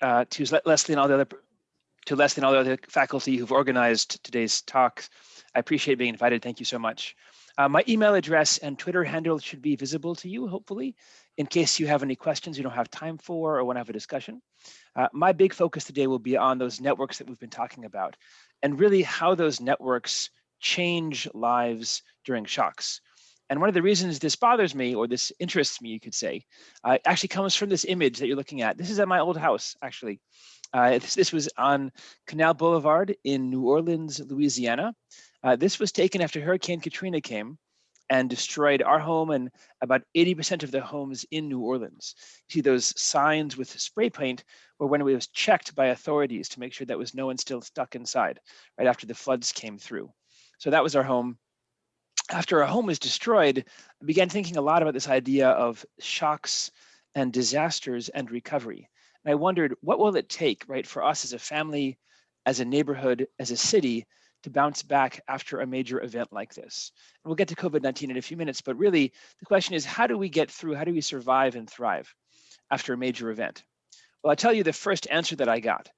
Leslie and all the other faculty who've organized today's talk. I appreciate being invited. Thank you so much. My email address and Twitter handle should be visible to you, hopefully, in case you have any questions you don't have time for or want to have a discussion. My big focus today will be on those networks that we've been talking about, and really how those networks change lives during shocks. And one of the reasons this bothers me, or this interests me, you could say, actually comes from this image that you're looking at. This is at my old house, actually. This was on Canal Boulevard in New Orleans, Louisiana. This was taken after Hurricane Katrina came and destroyed our home and about 80% of the homes in New Orleans. You see those signs with spray paint were when it was checked by authorities to make sure that was no one still stuck inside right after the floods came through. So that was our home. After our home was destroyed, I began thinking a lot about this idea of shocks and disasters and recovery. And I wondered, what will it take, right, for us as a family, as a neighborhood, as a city, to bounce back after a major event like this? And we'll get to COVID-19 in a few minutes, but really the question is, how do we get through, how do we survive and thrive after a major event? Well, I'll tell you the first answer that I got,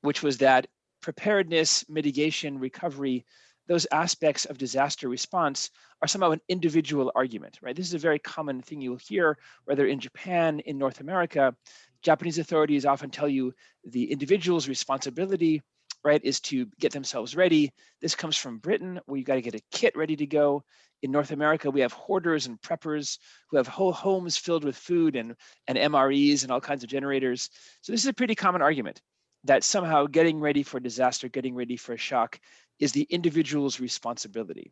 which was that preparedness, mitigation, recovery, those aspects of disaster response are somehow an individual argument, right? This is a very common thing you'll hear, whether in Japan, in North America. Japanese authorities often tell you the individual's responsibility, right, is to get themselves ready. This comes from Britain, where you got to get a kit ready to go. In North America, we have hoarders and preppers who have whole homes filled with food and MREs and all kinds of generators. So this is a pretty common argument that somehow getting ready for disaster, getting ready for a shock is the individual's responsibility.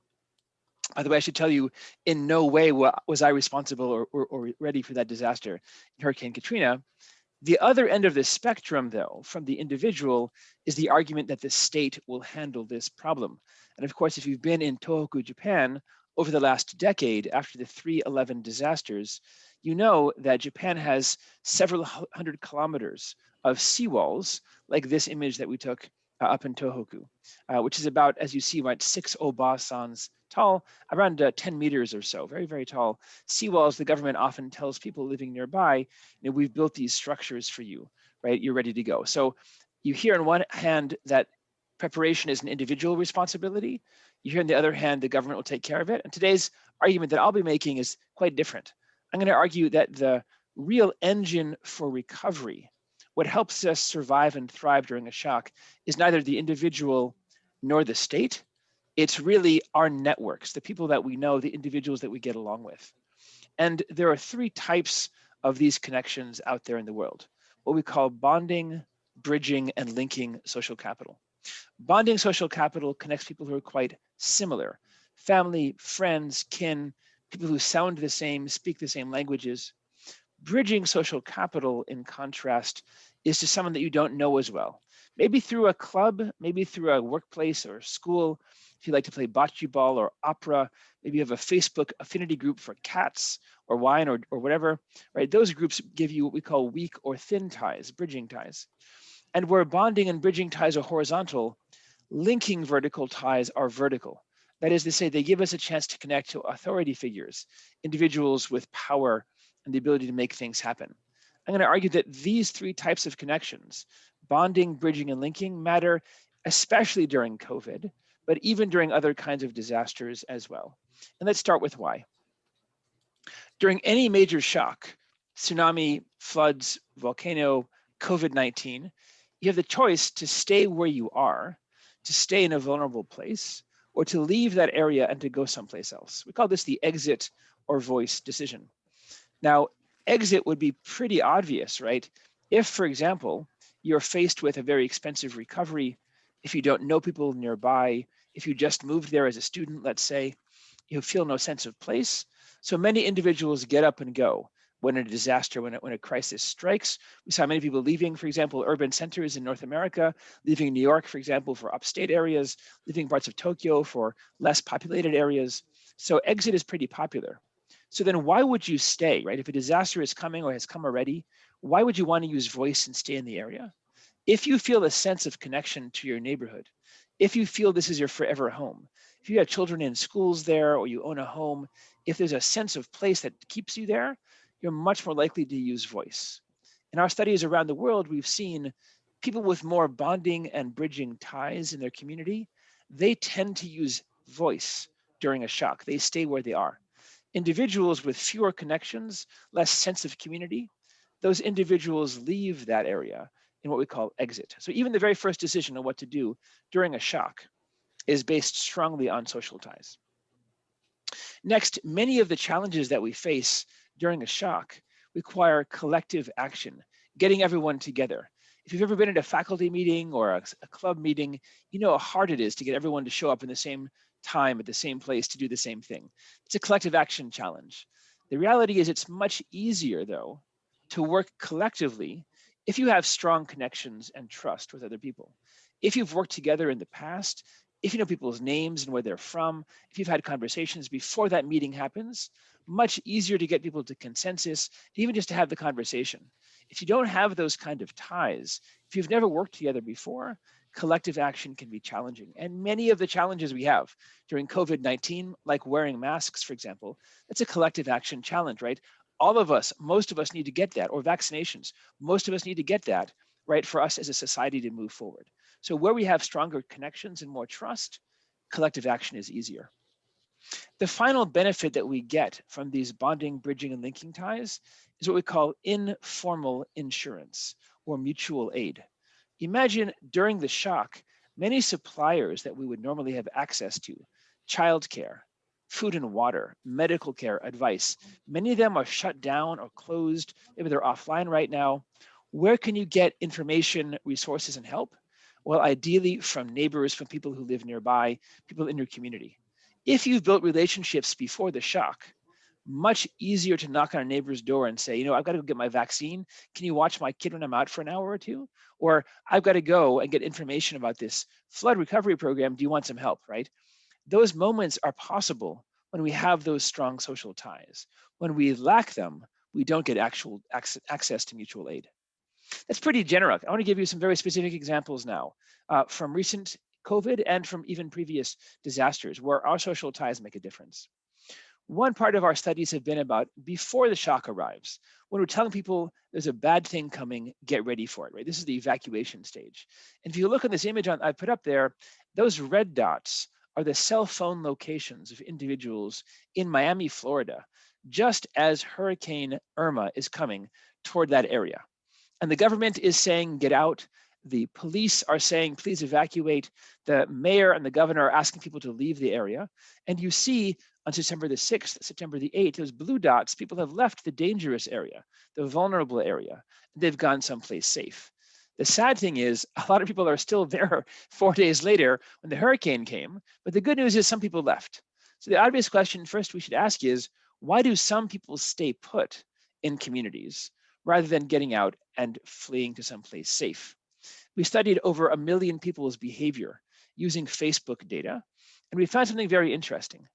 By the way, I should tell you, in no way was I responsible or ready for that disaster in Hurricane Katrina. The other end of the spectrum, though, from the individual, is the argument that the state will handle this problem. And of course, if you've been in Tohoku, Japan, over the last decade, after the 3/11 disasters, you know that Japan has several hundred kilometers of seawalls, like this image that we took up in Tohoku, which is about, as you see, about 6 obasans tall, around 10 meters or so, very, very tall seawalls. The government often tells people living nearby, you know, we've built these structures for you, right? You're ready to go. So you hear on one hand that preparation is an individual responsibility. You hear on the other hand, the government will take care of it. And today's argument that I'll be making is quite different. I'm going to argue that the real engine for recovery, what helps us survive and thrive during a shock, is neither the individual nor the state. It's really our networks, the people that we know, the individuals that we get along with. And there are 3 types of these connections out there in the world, what we call bonding, bridging, and linking social capital. Bonding social capital connects people who are quite similar, family, friends, kin, people who sound the same, speak the same languages. Bridging social capital, in contrast, is to someone that you don't know as well. Maybe through a club, maybe through a workplace or school. If you like to play bocce ball or opera, maybe you have a Facebook affinity group for cats or wine or whatever, right? Those groups give you what we call weak or thin ties, bridging ties. And where bonding and bridging ties are horizontal, linking vertical ties are vertical. That is to say, they give us a chance to connect to authority figures, individuals with power and the ability to make things happen. I'm going to argue that these 3 types of connections, bonding, bridging, and linking, matter especially during COVID, but even during other kinds of disasters as well. And let's start with why. During any major shock, tsunami, floods, volcano, COVID-19, you have the choice to stay where you are, to stay in a vulnerable place, or to leave that area and to go someplace else. We call this the exit or voice decision. Now, exit would be pretty obvious, right? If, for example, you're faced with a very expensive recovery, if you don't know people nearby, if you just moved there as a student, let's say, you feel no sense of place. So many individuals get up and go when a disaster, when a crisis strikes. We saw many people leaving, for example, urban centers in North America, leaving New York, for example, for upstate areas, leaving parts of Tokyo for less populated areas. So exit is pretty popular. So then why would you stay, right? If a disaster is coming or has come already, why would you want to use voice and stay in the area? If you feel a sense of connection to your neighborhood, if you feel this is your forever home, if you have children in schools there or you own a home, if there's a sense of place that keeps you there, you're much more likely to use voice. In our studies around the world, we've seen people with more bonding and bridging ties in their community, they tend to use voice during a shock. They stay where they are. Individuals with fewer connections, less sense of community, those individuals leave that area in what we call exit. So even the very first decision on what to do during a shock is based strongly on social ties. Next, many of the challenges that we face during a shock require collective action, getting everyone together. If you've ever been at a faculty meeting or a club meeting, you know how hard it is to get everyone to show up in the same time at the same place to do the same thing. It's a collective action challenge. The reality is it's much easier, though, to work collectively if you have strong connections and trust with other people. If you've worked together in the past, if you know people's names and where they're from, if you've had conversations before that meeting happens, much easier to get people to consensus, even just to have the conversation. If you don't have those kind of ties, if you've never worked together before, collective action can be challenging. And many of the challenges we have during COVID-19, like wearing masks, for example, that's a collective action challenge, right? All of us, most of us need to get that, or vaccinations, most of us need to get that, right, for us as a society to move forward. So where we have stronger connections and more trust, collective action is easier. The final benefit that we get from these bonding, bridging, and linking ties is what we call informal insurance or mutual aid. Imagine during the shock, many suppliers that we would normally have access to, childcare, food and water, medical care, advice, many of them are shut down or closed. Maybe they're offline right now. Where can you get information, resources, and help? Well, ideally from neighbors, from people who live nearby, people in your community. If you've built relationships before the shock, much easier to knock on a neighbor's door and say, you know, I've got to go get my vaccine. Can you watch my kid when I'm out for an hour or two? Or I've got to go and get information about this flood recovery program. Do you want some help, right? Those moments are possible when we have those strong social ties. When we lack them, we don't get actual access to mutual aid. That's pretty general. I want to give you some very specific examples now from recent COVID and from even previous disasters where our social ties make a difference. One part of our studies have been about before the shock arrives, when we're telling people there's a bad thing coming, get ready for it, right? This is the evacuation stage. And if you look at this image I put up there, those red dots are the cell phone locations of individuals in Miami, Florida, just as Hurricane Irma is coming toward that area. And the government is saying, get out. The police are saying, please evacuate. The mayor and the governor are asking people to leave the area. And you see on September the 6th, September the 8th, those blue dots, people have left the dangerous area, the vulnerable area. They've gone someplace safe. The sad thing is a lot of people are still there 4 days later when the hurricane came. But the good news is some people left. So the obvious question first we should ask is, why do some people stay put in communities rather than getting out and fleeing to someplace safe? We studied over 1 million people's behavior using Facebook data, and we found something very interesting.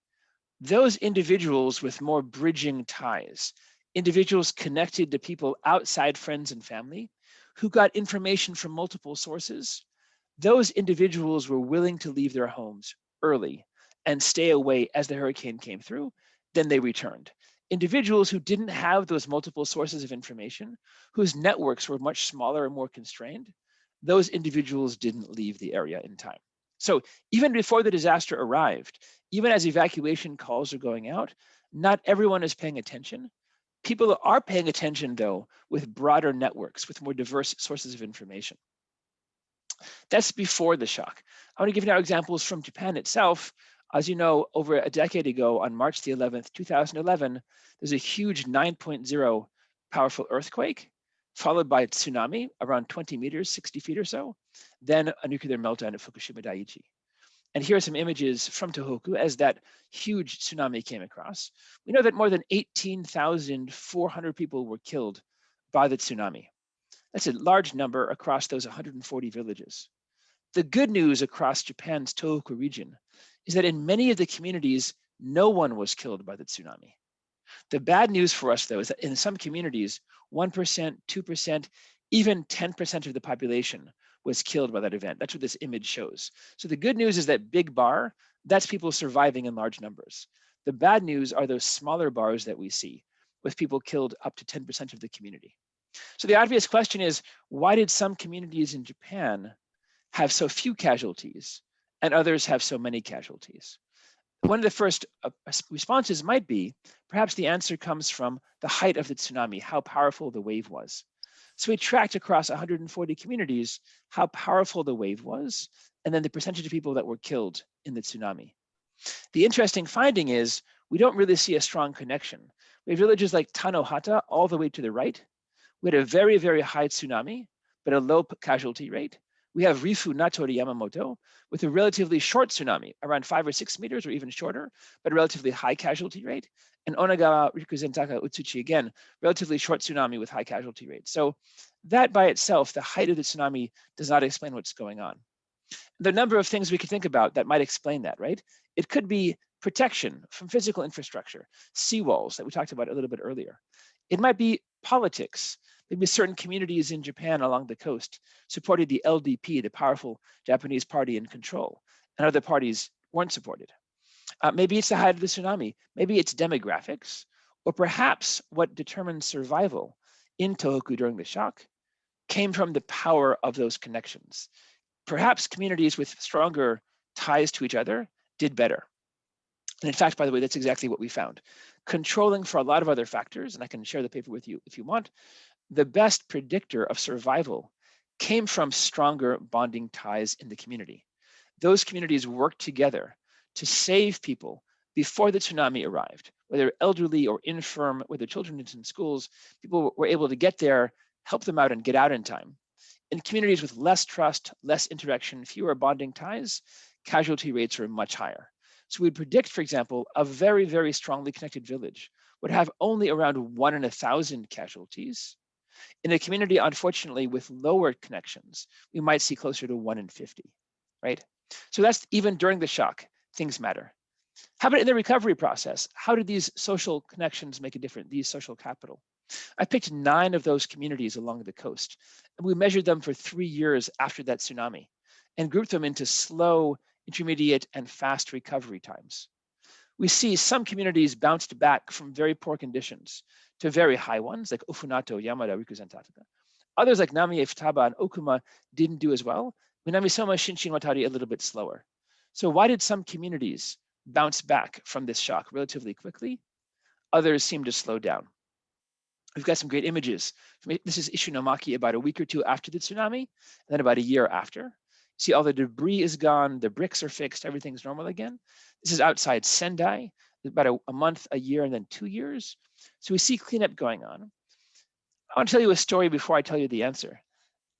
Those individuals with more bridging ties, individuals connected to people outside friends and family, who got information from multiple sources, those individuals were willing to leave their homes early and stay away as the hurricane came through, then they returned. Individuals who didn't have those multiple sources of information, whose networks were much smaller and more constrained, those individuals didn't leave the area in time. So even before the disaster arrived, even as evacuation calls are going out, not everyone is paying attention. People are paying attention, though, with broader networks, with more diverse sources of information. That's before the shock. I want to give you now examples from Japan itself. As you know, over a decade ago, on March the 11th, 2011, there's a huge 9.0 powerful earthquake, followed by a tsunami around 20 meters, 60 feet or so, then a nuclear meltdown at Fukushima Daiichi. And here are some images from Tohoku as that huge tsunami came across. We know that more than 18,400 people were killed by the tsunami. That's a large number across those 140 villages. The good news across Japan's Tohoku region is that in many of the communities, no one was killed by the tsunami. The bad news for us, though, is that in some communities, 1%, 2%, even 10% of the population was killed by that event. That's what this image shows. So the good news is that big bar, that's people surviving in large numbers. The bad news are those smaller bars that we see with people killed up to 10% of the community. So the obvious question is, why did some communities in Japan have so few casualties and others have so many casualties? One of the first responses might be, perhaps the answer comes from the height of the tsunami, how powerful the wave was. So we tracked across 140 communities how powerful the wave was, and then the percentage of people that were killed in the tsunami. The interesting finding is we don't really see a strong connection. We have villages like Tanohata all the way to the right. We had a very, very high tsunami, but a low casualty rate. We have Rifu Natori Yamamoto with a relatively short tsunami, around 5 or 6 meters or even shorter, but a relatively high casualty rate. And Onagawa Rikuzentaka Utsuchi, again, relatively short tsunami with high casualty rate. So that by itself, the height of the tsunami does not explain what's going on. There are a number of things we could think about that might explain that, right? It could be protection from physical infrastructure, seawalls that we talked about a little bit earlier. It might be politics. Maybe certain communities in Japan along the coast supported the LDP, the powerful Japanese party in control, and other parties weren't supported. Maybe it's the height of the tsunami. Maybe it's demographics, or perhaps what determined survival in Tohoku during the shock came from the power of those connections. Perhaps communities with stronger ties to each other did better. And in fact, by the way, that's exactly what we found. Controlling for a lot of other factors, and I can share the paper with you if you want, the best predictor of survival came from stronger bonding ties in the community. Those communities worked together to save people before the tsunami arrived, whether elderly or infirm, whether children in schools, people were able to get there, help them out and get out in time. In communities with less trust, less interaction, fewer bonding ties, casualty rates are much higher. So we'd predict, for example, a very, very strongly connected village would have only around 1 in 1,000 casualties. In a community, unfortunately, with lower connections, we might see closer to 1 in 50, right? So that's even during the shock, things matter. How about in the recovery process? How did these social connections make a difference, these social capital? I picked 9 of those communities along the coast, and we measured them for 3 years after that tsunami and grouped them into slow, intermediate, and fast recovery times. We see some communities bounced back from very poor conditions to very high ones, like Ofunato, Yamada, Rikuzentataka. Others, like Namie, Futaba, and Okuma, didn't do as well. Minamisoma, Shinshin, Watari, a little bit slower. So why did some communities bounce back from this shock relatively quickly? Others seem to slow down. We've got some great images. This is Ishinomaki about a week or two after the tsunami, and then about a year after. See, all the debris is gone, the bricks are fixed, everything's normal again. This is outside Sendai, about a month, a year, and then 2 years. So we see cleanup going on. I want to tell you a story before I tell you the answer.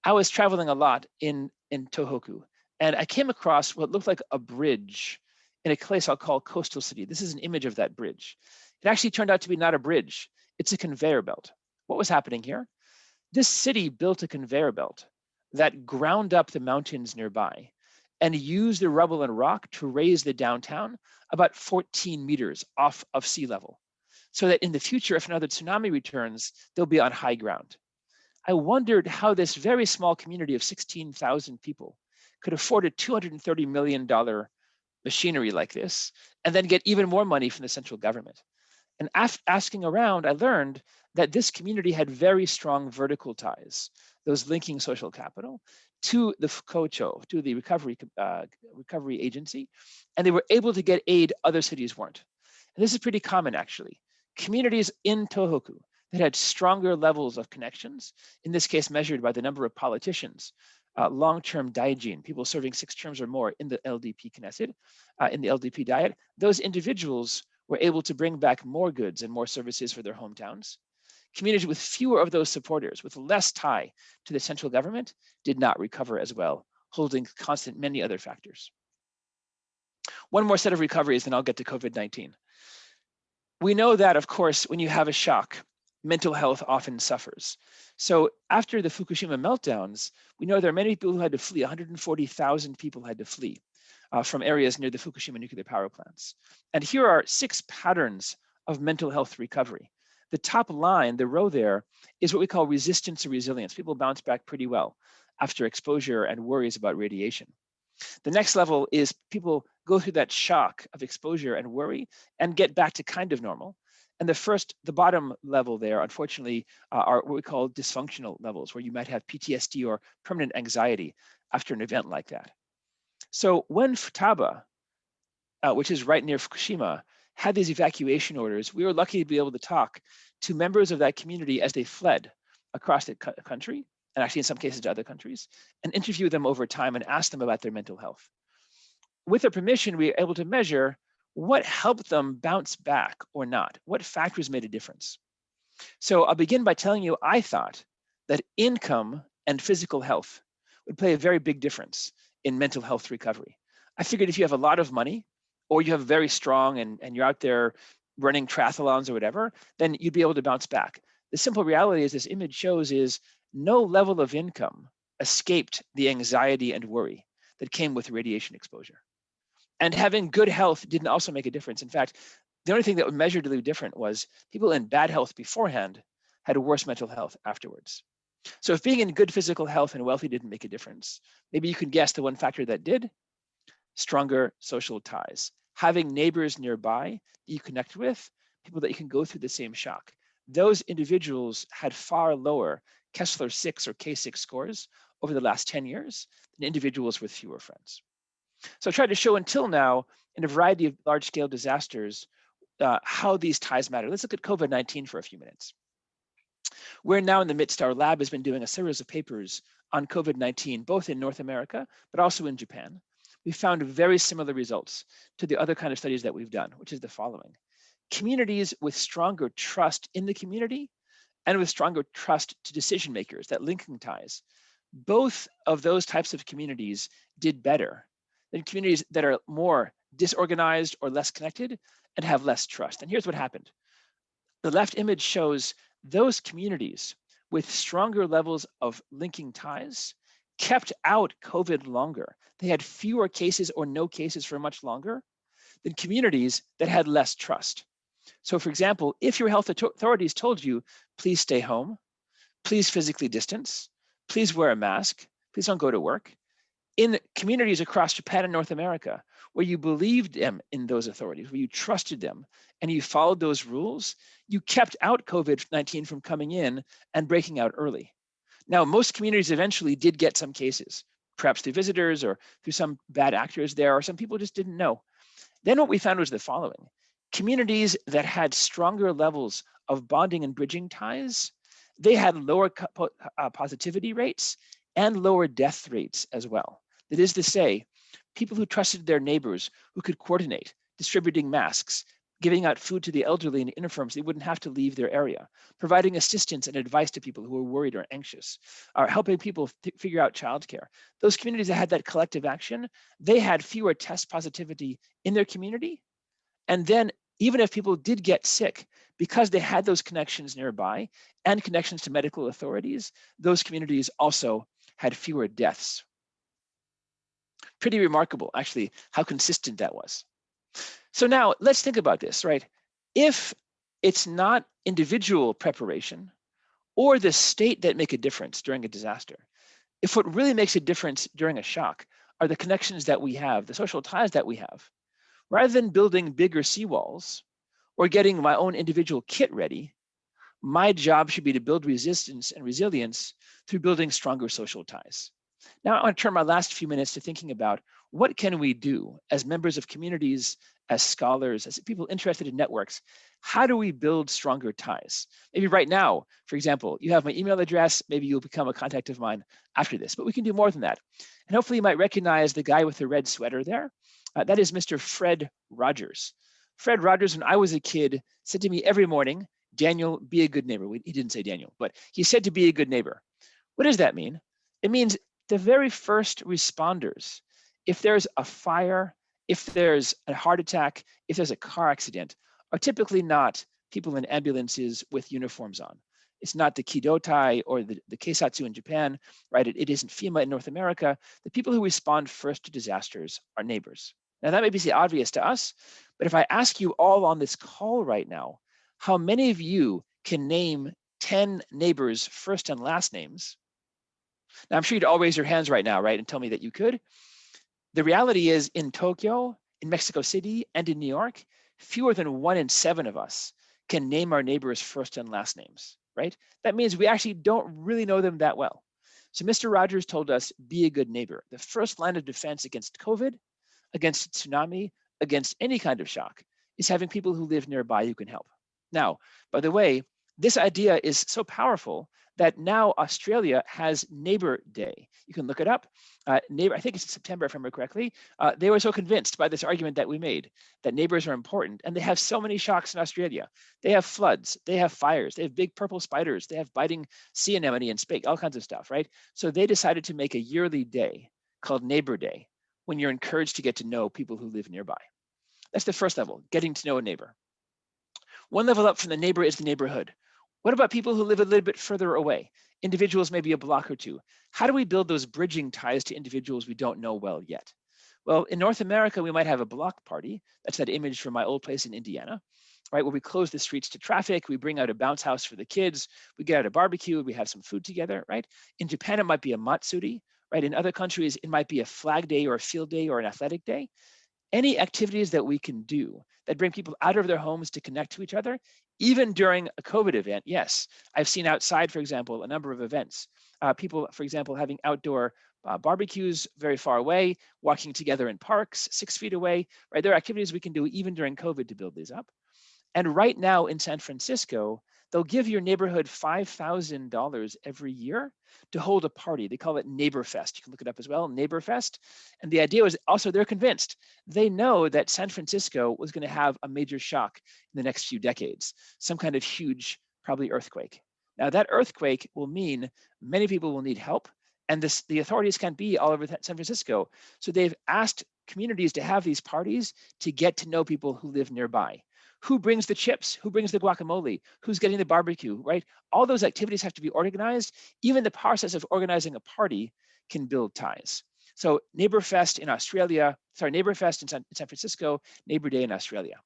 I was traveling a lot in Tohoku, and I came across what looked like a bridge in a place I'll call Coastal City. This is an image of that bridge. It actually turned out to be not a bridge. It's a conveyor belt. What was happening here? This city built a conveyor belt that ground up the mountains nearby and used the rubble and rock to raise the downtown about 14 meters off of sea level, so that in the future, if another tsunami returns, they'll be on high ground. I wondered how this very small community of 16,000 people could afford a $230 million machinery like this, and then get even more money from the central government. And asking around, I learned that this community had very strong vertical ties, those linking social capital, to the Fukocho, to the recovery agency, and they were able to get aid other cities weren't. And this is pretty common, actually. Communities in Tohoku that had stronger levels of connections, in this case measured by the number of politicians, long-term daijin, people serving 6 terms or more in the LDP Knesset, in the LDP diet, those individuals were able to bring back more goods and more services for their hometowns. Communities with fewer of those supporters, with less tie to the central government, did not recover as well, holding constant many other factors. One more set of recoveries, then I'll get to COVID-19. We know that, of course, when you have a shock, mental health often suffers. So after the Fukushima meltdowns, we know there are many people who had to flee. 140,000 people had to flee from areas near the Fukushima nuclear power plants. And here are 6 patterns of mental health recovery. The top line, the row there, is what we call resistance or resilience. People bounce back pretty well after exposure and worries about radiation. The next level is people go through that shock of exposure and worry and get back to kind of normal. And the bottom level there, unfortunately, are what we call dysfunctional levels, where you might have PTSD or permanent anxiety after an event like that. So when Futaba, which is right near Fukushima, had these evacuation orders, we were lucky to be able to talk to members of that community as they fled across the country, and actually in some cases to other countries, and interview them over time and ask them about their mental health. With their permission, we were able to measure what helped them bounce back or not, what factors made a difference. So I'll begin by telling you, I thought that income and physical health would play a very big difference in mental health recovery. I figured if you have a lot of money, or you have very strong and you're out there running triathlons or whatever, then you'd be able to bounce back. The simple reality, as this image shows, is no level of income escaped the anxiety and worry that came with radiation exposure. And having good health didn't also make a difference. In fact, the only thing that was measurably different was people in bad health beforehand had worse mental health afterwards. So if being in good physical health and wealthy didn't make a difference, maybe you can guess the one factor that did: stronger social ties. Having neighbors nearby that you connect with, people that you can go through the same shock. Those individuals had far lower Kessler-6 or K6 scores over the last 10 years than individuals with fewer friends. So I tried to show until now, in a variety of large-scale disasters, how these ties matter. Let's look at COVID-19 for a few minutes. We're now in the midst, our lab has been doing a series of papers on COVID-19, both in North America, but also in Japan. We found very similar results to the other kind of studies that we've done, which is the following. Communities with stronger trust in the community and with stronger trust to decision makers, that linking ties, both of those types of communities did better than communities that are more disorganized or less connected and have less trust. And here's what happened. The left image shows those communities with stronger levels of linking ties kept out COVID longer. They had fewer cases or no cases for much longer than communities that had less trust. So for example, if your health authorities told you, please stay home, please physically distance, please wear a mask, please don't go to work, in communities across Japan and North America, where you believed them in those authorities, where you trusted them, and you followed those rules, you kept out COVID-19 from coming in and breaking out early. Now, most communities eventually did get some cases, perhaps through visitors or through some bad actors there, or some people just didn't know. Then what we found was the following. Communities that had stronger levels of bonding and bridging ties, they had lower positivity rates and lower death rates as well. That is to say, people who trusted their neighbors, who could coordinate, distributing masks, giving out food to the elderly in infirms, they wouldn't have to leave their area, providing assistance and advice to people who were worried or anxious, or helping people figure out childcare. Those communities that had that collective action, they had fewer test positivity in their community. And then even if people did get sick, because they had those connections nearby and connections to medical authorities, those communities also had fewer deaths. Pretty remarkable, actually, how consistent that was. So now let's think about this, right? If it's not individual preparation or the state that make a difference during a disaster, if what really makes a difference during a shock are the connections that we have, the social ties that we have, rather than building bigger seawalls or getting my own individual kit ready, my job should be to build resistance and resilience through building stronger social ties. Now I want to turn my last few minutes to thinking about what can we do as members of communities, as scholars, as people interested in networks. How do we build stronger ties? Maybe right now, for example, you have my email address, maybe you'll become a contact of mine after this, but we can do more than that. And hopefully you might recognize the guy with the red sweater there. That is Mr. Fred Rogers. Fred Rogers, when I was a kid, said to me every morning, Daniel, be a good neighbor. He didn't say Daniel, but he said to be a good neighbor. What does that mean? It means the very first responders, if there's a fire, if there's a heart attack, if there's a car accident, are typically not people in ambulances with uniforms on. It's not the Kidotai or the Keisatsu in Japan, right? It isn't FEMA in North America. The people who respond first to disasters are neighbors. Now that may be obvious to us, but if I ask you all on this call right now, how many of you can name 10 neighbors' first and last names? Now I'm sure you'd all raise your hands right now, right, and tell me that you could. The reality is in Tokyo, in Mexico City, and in New York, fewer than 1 in 7 of us can name our neighbors' first and last names, right? That means we actually don't really know them that well. So Mr. Rogers told us, be a good neighbor. The first line of defense against COVID, against tsunami, against any kind of shock is having people who live nearby who can help. Now, by the way, this idea is so powerful that now Australia has Neighbor Day. You can look it up. Neighbor, I think it's September, if I remember correctly. They were so convinced by this argument that we made that neighbors are important, and they have so many shocks in Australia. They have floods, they have fires, they have big purple spiders, they have biting sea anemone and spake, all kinds of stuff, right? So they decided to make a yearly day called Neighbor Day, when you're encouraged to get to know people who live nearby. That's the first level, getting to know a neighbor. One level up from the neighbor is the neighborhood. What about people who live a little bit further away? Individuals maybe a block or two. How do we build those bridging ties to individuals we don't know well yet? Well, in North America, we might have a block party. That's that image from my old place in Indiana, right? Where we close the streets to traffic, we bring out a bounce house for the kids, we get out a barbecue, we have some food together, right? In Japan, it might be a matsuri, right? In other countries, it might be a flag day or a field day or an athletic day. Any activities that we can do that bring people out of their homes to connect to each other, even during a COVID event. Yes, I've seen outside, for example, a number of events. People, for example, having outdoor barbecues very far away, walking together in parks 6 feet away, right? There are activities we can do even during COVID to build these up. And right now in San Francisco, they'll give your neighborhood $5,000 every year to hold a party. They call it Neighbor Fest. You can look it up as well, Neighbor Fest. And the idea was also they're convinced. They know that San Francisco was going to have a major shock in the next few decades, some kind of huge, probably earthquake. Now that earthquake will mean many people will need help, and the authorities can't be all over San Francisco. So they've asked communities to have these parties to get to know people who live nearby. Who brings the chips? Who brings the guacamole? Who's getting the barbecue, right? All those activities have to be organized. Even the process of organizing a party can build ties. So Neighbor Fest in Australia, Neighbor Fest in San Francisco, Neighbor Day in Australia.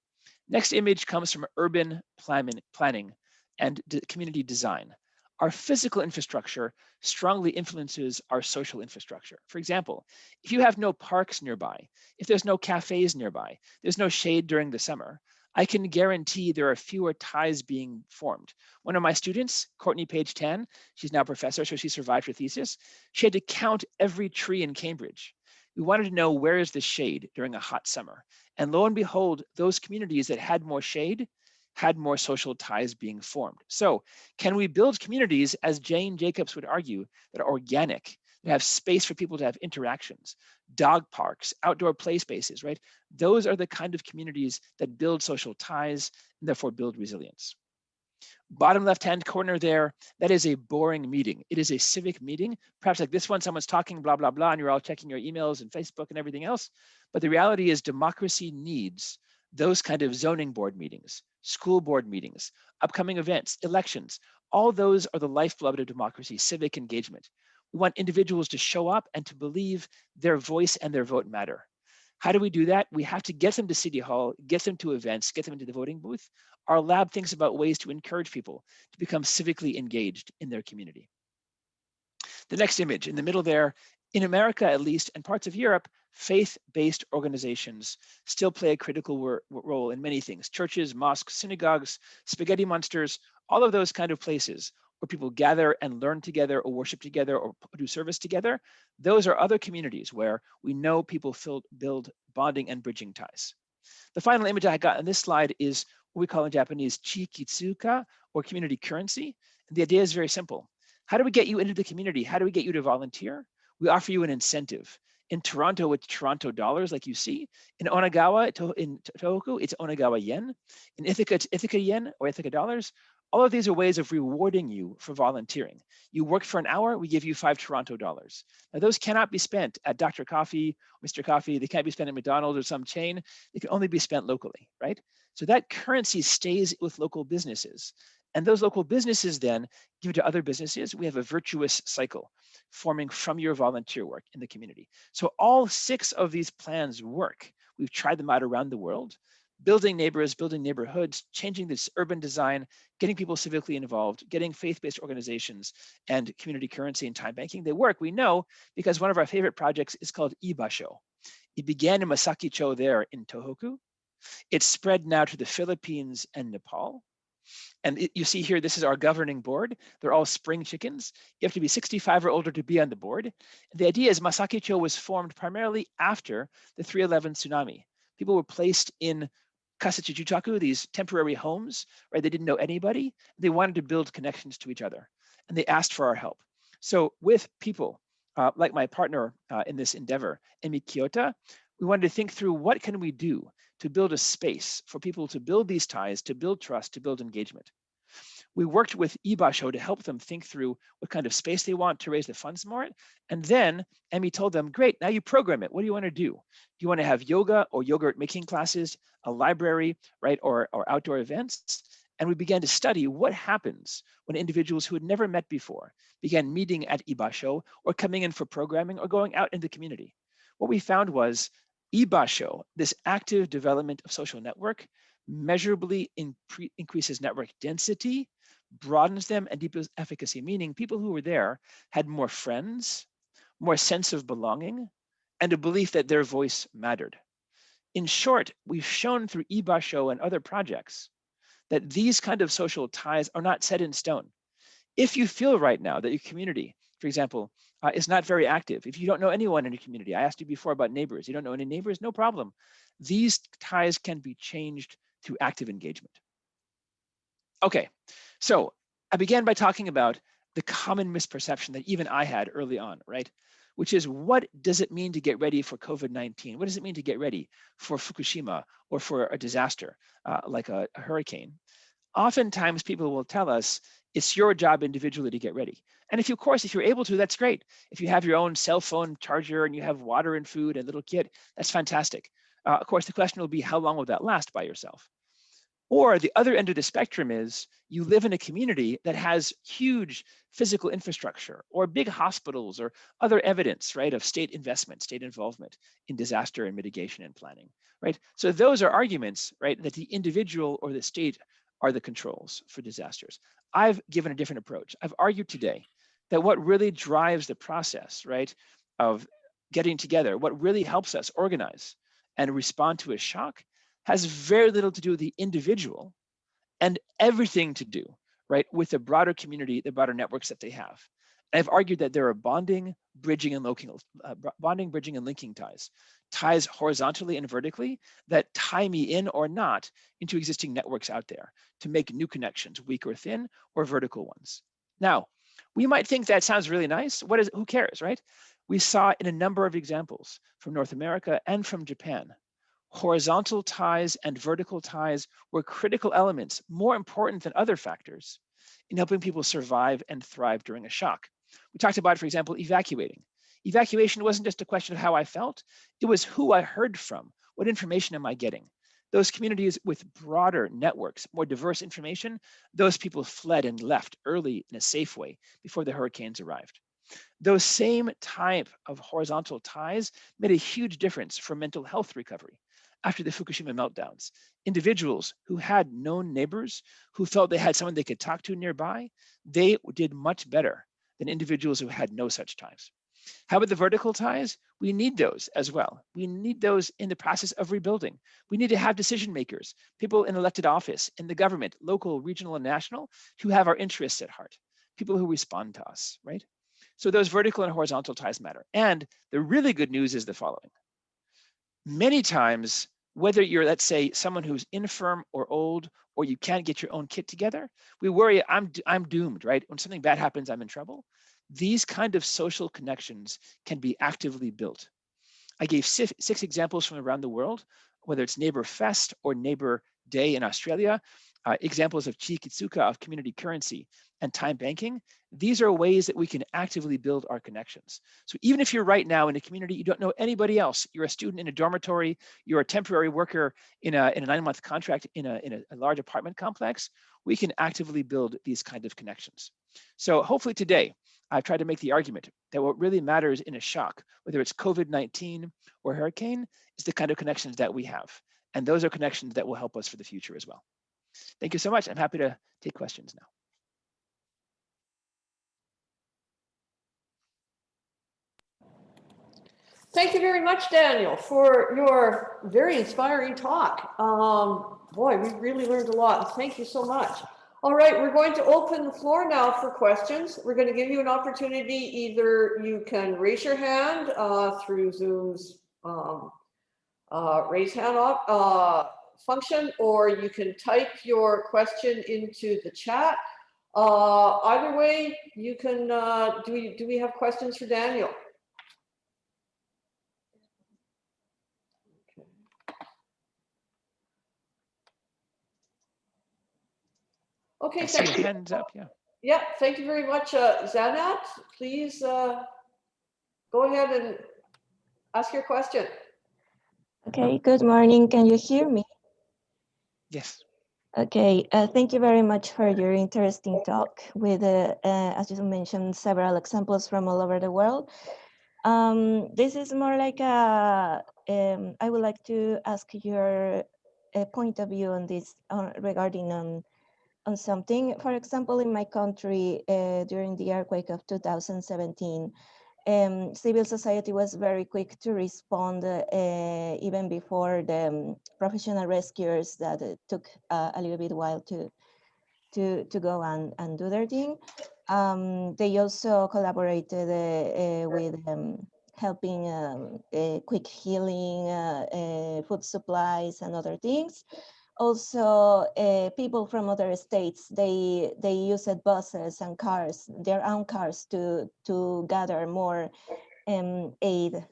Next image comes from urban planning and community design. Our physical infrastructure strongly influences our social infrastructure. For example, if you have no parks nearby, if there's no cafes nearby, there's no shade during the summer, I can guarantee there are fewer ties being formed. One of my students, Courtney Page Tan, she's now a professor, so she survived her thesis. She had to count every tree in Cambridge. We wanted to know where is the shade during a hot summer. And lo and behold, those communities that had more shade had more social ties being formed. So can we build communities, as Jane Jacobs would argue, that are organic, that have space for people to have interactions, dog parks, outdoor play spaces, right? Those are the kind of communities that build social ties and therefore build resilience. Bottom left-hand corner there, that is a boring meeting. It is a civic meeting, perhaps like this one, someone's talking blah, blah, blah, and you're all checking your emails and Facebook and everything else. But the reality is democracy needs those kind of zoning board meetings, school board meetings, upcoming events, elections. All those are the lifeblood of democracy, civic engagement. We want individuals to show up and to believe their voice and their vote matter. How do we do that? We have to get them to City Hall, get them to events, get them into the voting booth. Our lab thinks about ways to encourage people to become civically engaged in their community. The next image in the middle there, in America at least, and parts of Europe, faith-based organizations still play a critical role in many things. Churches, mosques, synagogues, spaghetti monsters, all of those kind of places where people gather and learn together or worship together or do service together. Those are other communities where we know people build bonding and bridging ties. The final image I got on this slide is what we call in Japanese chikitsuka, or community currency. And the idea is very simple. How do we get you into the community? How do we get you to volunteer? We offer you an incentive. In Toronto, it's Toronto dollars, like you see. In Onagawa, in Tohoku, it's Onagawa yen. In Ithaca, it's Ithaca yen or Ithaca dollars. All of these are ways of rewarding you for volunteering. You work for an hour, we give you 5 Toronto dollars. Now those cannot be spent at Dr. Coffee, Mr. Coffee, they can't be spent at McDonald's or some chain. They can only be spent locally, right? So that currency stays with local businesses. And those local businesses then give to other businesses. We have a virtuous cycle forming from your volunteer work in the community. So all 6 of these plans work. We've tried them out around the world. Building neighbors, building neighborhoods, changing this urban design, getting people civically involved, getting faith-based organizations and community currency and time banking. They work, we know, because one of our favorite projects is called Ibasho. It began in Masaki-cho there in Tohoku. It's spread now to the Philippines and Nepal. And you see here, this is our governing board. They're all spring chickens. You have to be 65 or older to be on the board. And the idea is Masakicho was formed primarily after the 3/11 tsunami. People were placed in kasachijuchaku, these temporary homes, right? They didn't know anybody. They wanted to build connections to each other, and they asked for our help. So with people like my partner in this endeavor, Emi Kiyota, we wanted to think through what can we do to build a space for people to build these ties, to build trust, to build engagement. We worked with Ibasho to help them think through what kind of space they want to raise the funds for it. And then Emmy told them, great, now you program it. What do you want to do? Do you want to have yoga or yogurt making classes, a library, right, or outdoor events? And we began to study what happens when individuals who had never met before began meeting at Ibasho or coming in for programming or going out in the community. What we found was Ibasho, this active development of social network, measurably increases network density, broadens them, and deepens efficacy, meaning people who were there had more friends, more sense of belonging, and a belief that their voice mattered. In short, we've shown through Ibasho and other projects that these kind of social ties are not set in stone. If you feel right now that your community, for example, is not very active, if you don't know anyone in your community, I asked you before about neighbors, you don't know any neighbors, no problem. These ties can be changed through active engagement. Okay, so I began by talking about the common misperception that even I had early on, right? Which is, what does it mean to get ready for COVID-19? What does it mean to get ready for Fukushima or for a disaster like a hurricane? Oftentimes people will tell us it's your job individually to get ready. And if you, of course, if you're able to, that's great. If you have your own cell phone charger and you have water and food and a little kit, that's fantastic. Of course, the question will be, how long will that last by yourself? Or the other end of the spectrum is you live in a community that has huge physical infrastructure or big hospitals or other evidence, right, of state investment, state involvement in disaster and mitigation and planning, right? So those are arguments, right, that the individual or the state are the controls for disasters. I've given a different approach. I've argued today that what really drives the process, right, of getting together, what really helps us organize and respond to a shock has very little to do with the individual and everything to do, right, with the broader community, the broader networks that they have. And I've argued that there are bonding, bridging, and linking ties, ties horizontally and vertically that tie me in or not into existing networks out there to make new connections, weak or thin, or vertical ones. Now, we might think that sounds really nice. Who cares, right? We saw in a number of examples from North America and from Japan, horizontal ties and vertical ties were critical elements, more important than other factors, in helping people survive and thrive during a shock. We talked about, for example, evacuating. Evacuation wasn't just a question of how I felt, it was who I heard from. What information am I getting? Those communities with broader networks, more diverse information, those people fled and left early in a safe way before the hurricanes arrived. Those same type of horizontal ties made a huge difference for mental health recovery. After the Fukushima meltdowns, individuals who had known neighbors, who felt they had someone they could talk to nearby, they did much better than individuals who had no such ties. How about the vertical ties? We need those as well. We need those in the process of rebuilding. We need to have decision makers, people in elected office, in the government, local, regional, and national, who have our interests at heart, people who respond to us, right? So those vertical and horizontal ties matter. And the really good news is the following. Many times, whether you're, let's say, someone who's infirm or old, or you can't get your own kit together, we worry, I'm doomed, right? When something bad happens, I'm in trouble. These kind of social connections can be actively built. I gave six examples from around the world, whether it's Neighbor Fest or Neighbor Day in Australia, examples of Chikitsuka, of community currency, and time banking. These are ways that we can actively build our connections. So even if you're right now in a community, you don't know anybody else, you're a student in a dormitory, you're a temporary worker in a 9-month contract in a large apartment complex, we can actively build these kind of connections. So hopefully today, I've tried to make the argument that what really matters in a shock, whether it's COVID-19 or hurricane, is the kind of connections that we have. And those are connections that will help us for the future as well. Thank you so much. I'm happy to take questions now. Thank you very much, Daniel, for your very inspiring talk. Boy, we really learned a lot. Thank you so much. All right, we're going to open the floor now for questions. We're going to give you an opportunity. Either you can raise your hand through Zoom's raise hand function, or you can type your question into the chat. Either way, you can. Do we have questions for Daniel? Okay, I thank see you. hands up, yeah. Yeah, thank you very much. Zanat, please go ahead and ask your question. Okay, good morning. Can you hear me? Yes. Okay, thank you very much for your interesting talk with, as you mentioned, several examples from all over the world. This is more like I would like to ask your point of view on this regarding on something. For example, in my country, during the earthquake of 2017, civil society was very quick to respond, even before the professional rescuers that took a little bit while to go and do their thing. They also collaborated with helping quick healing, food supplies and other things. Also, people from other states, they used buses and cars, their own cars, to gather more aid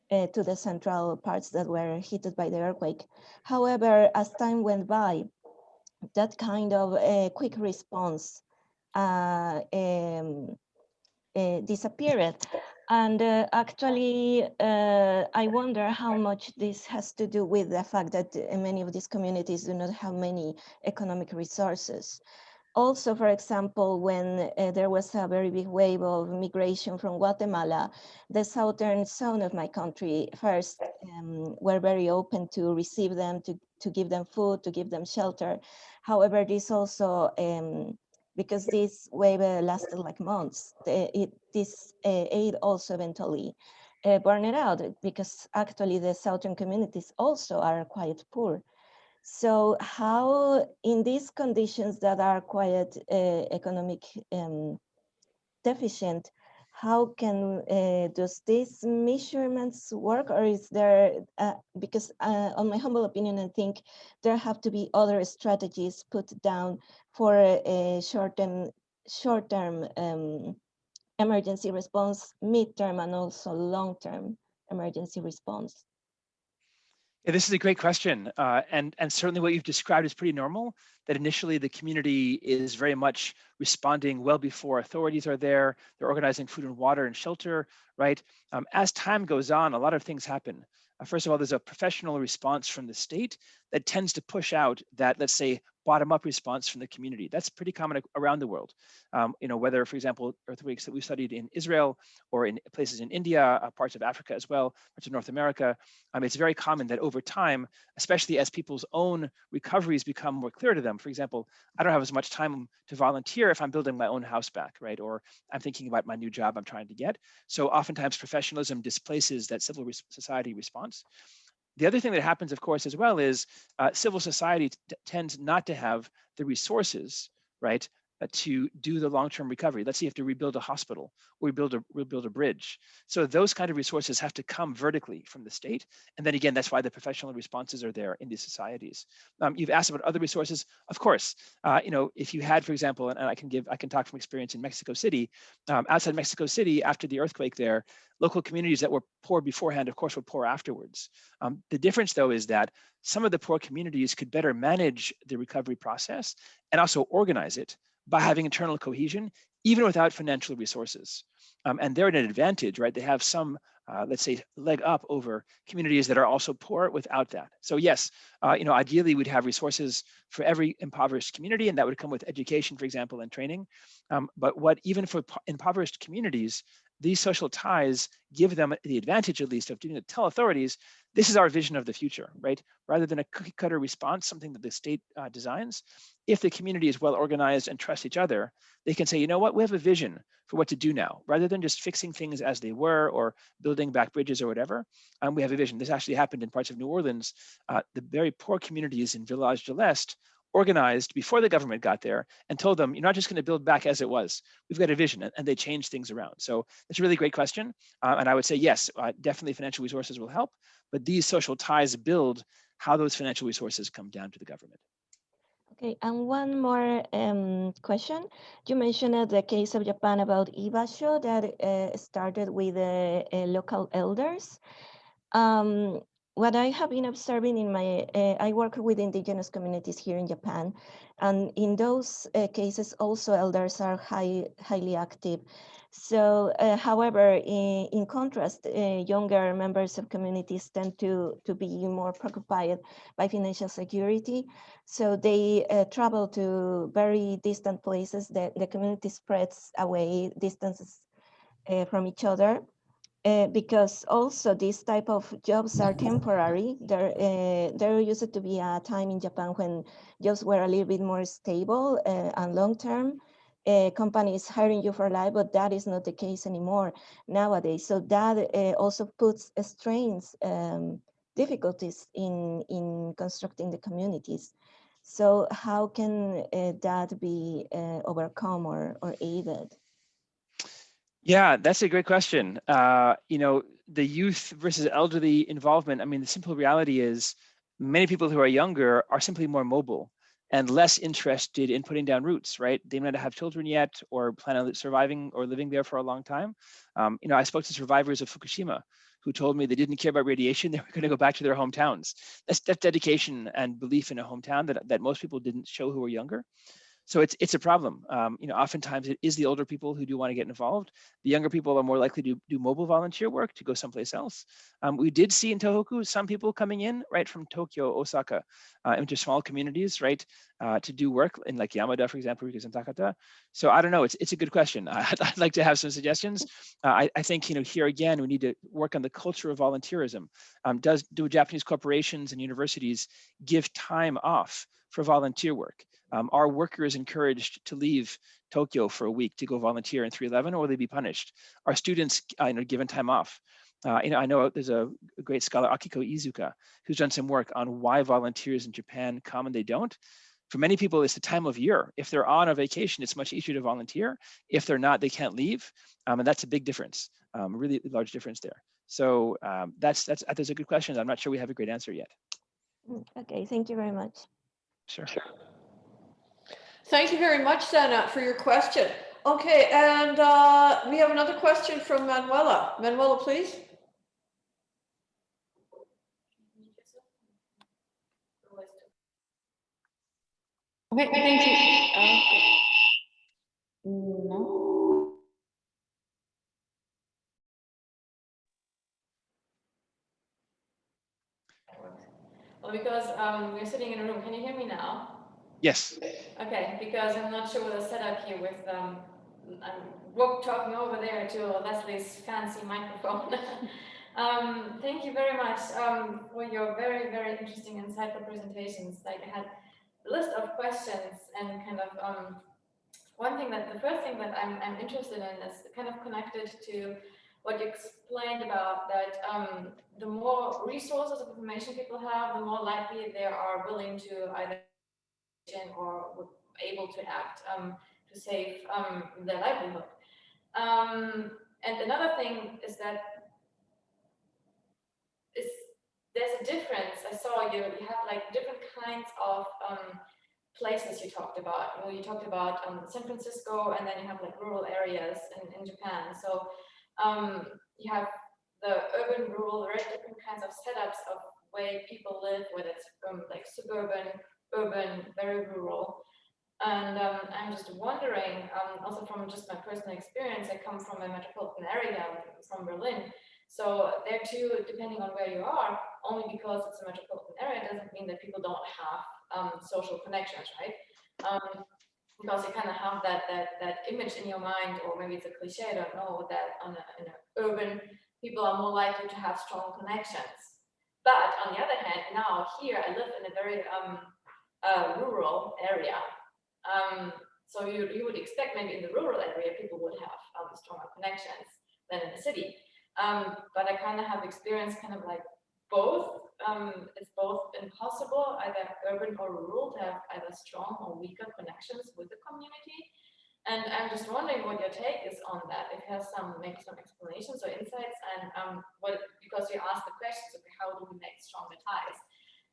to the central parts that were hit by the earthquake. However, as time went by, that kind of quick response disappeared. And actually, I wonder how much this has to do with the fact that many of these communities do not have many economic resources. Also, for example, when there was a very big wave of migration from Guatemala, the southern zone of my country first were very open to receive them, to give them food, to give them shelter. However, this also, because this wave lasted like months, this aid also eventually burned out, because actually the southern communities also are quite poor. So how, in these conditions that are quite economic deficient, how can does these measurements work, or is there, because on my humble opinion, I think there have to be other strategies put down for a short-term emergency response, mid-term, and also long-term emergency response? Yeah, this is a great question. And certainly what you've described is pretty normal, that initially the community is very much responding well before authorities are there. They're organizing food and water and shelter, right? As time goes on, a lot of things happen. First of all, there's a professional response from the state that tends to push out that, let's say, bottom-up response from the community. That's pretty common around the world. Whether, for example, earthquakes that we studied in Israel or in places in India, parts of Africa as well, parts of North America, it's very common that over time, especially as people's own recoveries become more clear to them. For example, I don't have as much time to volunteer if I'm building my own house back, right? Or I'm thinking about my new job I'm trying to get. So oftentimes professionalism displaces that civil society response. The other thing that happens, of course, as well is civil society tends not to have the resources, right, to do the long-term recovery. Let's say you have to rebuild a hospital or rebuild a bridge. So those kind of resources have to come vertically from the state. And then again, that's why the professional responses are there in these societies. You've asked about other resources. Of course, if you had, for example, and I can talk from experience in Mexico City. Outside Mexico City, after the earthquake there, local communities that were poor beforehand, of course, were poor afterwards. The difference, though, is that some of the poor communities could better manage the recovery process and also organize it by having internal cohesion, even without financial resources. And they're at an advantage, right? They have some, let's say, leg up over communities that are also poor without that. So yes, ideally we'd have resources for every impoverished community, and that would come with education, for example, and training. But even for impoverished communities, these social ties give them the advantage, at least, of doing to tell authorities, this is our vision of the future, right? Rather than a cookie cutter response, something that the state designs, if the community is well organized and trusts each other, they can say, you know what, we have a vision for what to do now, rather than just fixing things as they were or building back bridges or whatever. We have a vision. This actually happened in parts of New Orleans. The very poor communities in Village de l'Est organized before the government got there and told them, you're not just going to build back as it was. We've got a vision, and they changed things around. So it's a really great question. And I would say, yes, definitely financial resources will help, but these social ties build how those financial resources come down to the government. Okay, and one more question. You mentioned the case of Japan about Ibasho that started with local elders. What I have been observing in my, I work with indigenous communities here in Japan, and in those cases also elders are highly active. So, however, in contrast, younger members of communities tend to be more preoccupied by financial security. So they travel to very distant places. The community spreads away distances from each other. Because also these type of jobs are temporary. There used to be a time in Japan when jobs were a little bit more stable and long-term. Companies hiring you for life, but that is not the case anymore nowadays. So that also puts strains, difficulties in constructing the communities. So how can that be overcome or aided? Yeah, that's a great question. The youth versus elderly involvement. I mean, the simple reality is many people who are younger are simply more mobile and less interested in putting down roots, right? They might not have children yet or plan on surviving or living there for a long time. I spoke to survivors of Fukushima who told me they didn't care about radiation. They were going to go back to their hometowns. That's dedication and belief in a hometown that most people didn't show who were younger. So it's a problem. Oftentimes it is the older people who do want to get involved. The younger people are more likely to do mobile volunteer work, to go someplace else. We did see in Tohoku some people coming in right from Tokyo, Osaka, into small communities, right, to do work in like Yamada, for example, because in Takata. So I don't know. It's a good question. I'd like to have some suggestions. I think here again we need to work on the culture of volunteerism. Do Japanese corporations and universities give time off for volunteer work? Are workers encouraged to leave Tokyo for a week to go volunteer in 311, or will they be punished? Are students given time off? I know there's a great scholar, Akiko Izuka, who's done some work on why volunteers in Japan come and they don't. For many people, it's the time of year. If they're on a vacation, it's much easier to volunteer. If they're not, they can't leave. And that's a big difference, really large difference there. So that's a good question. I'm not sure we have a great answer yet. Okay, thank you very much. Sure. Thank you very much, Sana, for your question. Okay, and we have another question from Manuela. Manuela, please. Okay, thank you. No. Well, because we're sitting in a room. Can you hear me now? Yes. Okay, because I'm not sure what the setup here with I'm talking over there to Leslie's fancy microphone. Thank you very much for your very, very interesting, insightful presentations. Like I had a list of questions and kind of the first thing that I'm interested in is kind of connected to what you explained about that the more resources of information people have, the more likely they are willing to either or able to act to save their livelihood. And another thing is that there's a difference. I saw you have like different kinds of places you talked about. You talked about San Francisco, and then you have like rural areas in Japan. So you have the urban, rural, very different kinds of setups of way people live, whether it's like suburban, urban, very rural. And I'm just wondering, also from just my personal experience, I come from a metropolitan area, from Berlin. So there too, depending on where you are, only because it's a metropolitan area doesn't mean that people don't have social connections, right? Because you kind of have that image in your mind, or maybe it's a cliche, I don't know, that in an urban, people are more likely to have strong connections. But on the other hand, now here I live in a very rural area. So you would expect maybe in the rural area people would have stronger connections than in the city. But I kind of have experienced kind of like both. it's both impossible, either urban or rural, to have either strong or weaker connections with the community. And I'm just wondering what your take is on that. If you have maybe some explanations or insights, and because you asked the questions, okay, how do we make stronger ties?